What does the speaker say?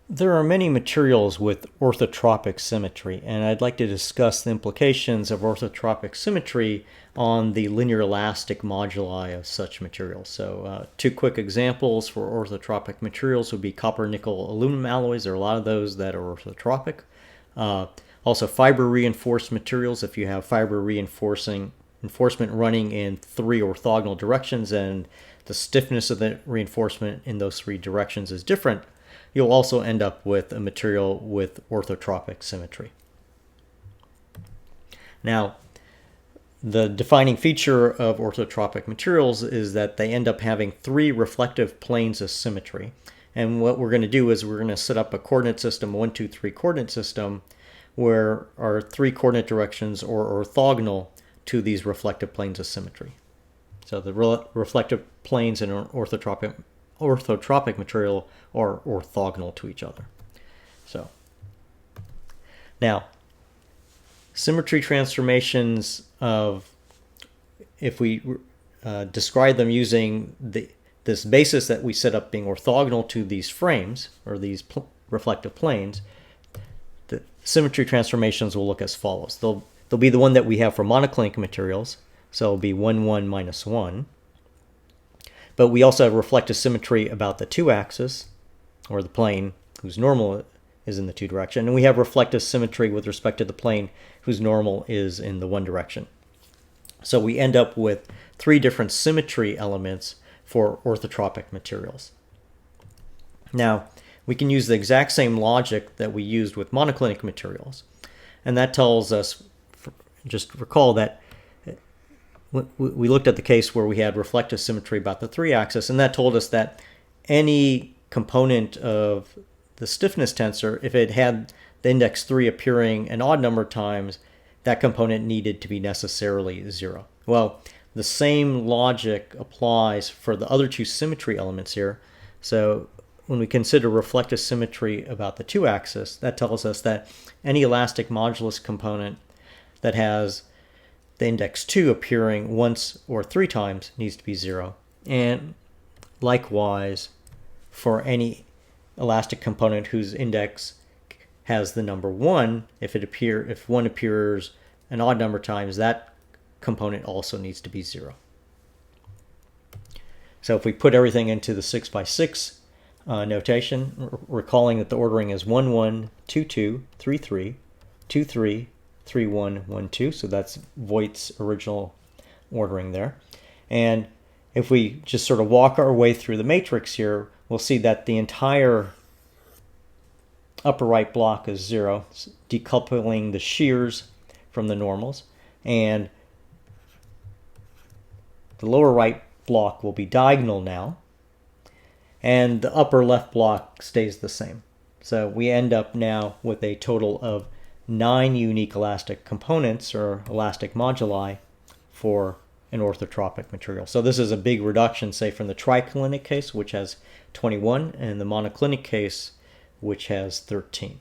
There are many materials with orthotropic symmetry, and I'd like to discuss the implications of orthotropic symmetry on the linear elastic moduli of such materials. So two quick examples for orthotropic materials would be copper, nickel, aluminum alloys. There are a lot of those that are orthotropic. Also fiber reinforced materials. If you have fiber reinforcement running in three orthogonal directions and the stiffness of the reinforcement in those three directions is different, you'll also end up with a material with orthotropic symmetry. Now, the defining feature of orthotropic materials is that they end up having three reflective planes of symmetry. And what we're going to do is we're going to set up a coordinate system, 1, 2, 3 coordinate system, where our three coordinate directions are orthogonal to these reflective planes of symmetry. So the reflective planes in an orthotropic material are orthogonal to each other. So now, symmetry transformations of, if we describe them using this basis that we set up being orthogonal to these frames, or these reflective planes, the symmetry transformations will look as follows. They'll be the one that we have for monoclinic materials, so it'll be 1, 1, minus 1. But we also have reflective symmetry about the two-axis, or the plane whose normal is in the two direction. And we have reflective symmetry with respect to the plane whose normal is in the one direction. So we end up with three different symmetry elements for orthotropic materials. Now, we can use the exact same logic that we used with monoclinic materials. And that tells us, just recall that we looked at the case where we had reflective symmetry about the three-axis, and that told us that any component of the stiffness tensor, if it had the index 3 appearing an odd number of times, that component needed to be necessarily 0. Well, the same logic applies for the other two symmetry elements here. So when we consider reflective symmetry about the two-axis, that tells us that any elastic modulus component that has the index 2 appearing once or 3 times needs to be 0. And likewise, for any elastic component whose index has the number 1, if 1 appears an odd number of times, that component also needs to be 0. So if we put everything into the 6 by 6 notation, recalling that the ordering is 1, 1, 2, 2, 3, 3, 2, 3, 3, 1, 1, 2. So that's Voigt's original ordering there. And if we just sort of walk our way through the matrix here, we'll see that the entire upper right block is 0, decoupling the shears from the normals. And the lower right block will be diagonal now. And the upper left block stays the same. So we end up now with a total of 9 unique elastic components, or elastic moduli, for an orthotropic material. So this is a big reduction, say, from the triclinic case, which has 21, and the monoclinic case, which has 13.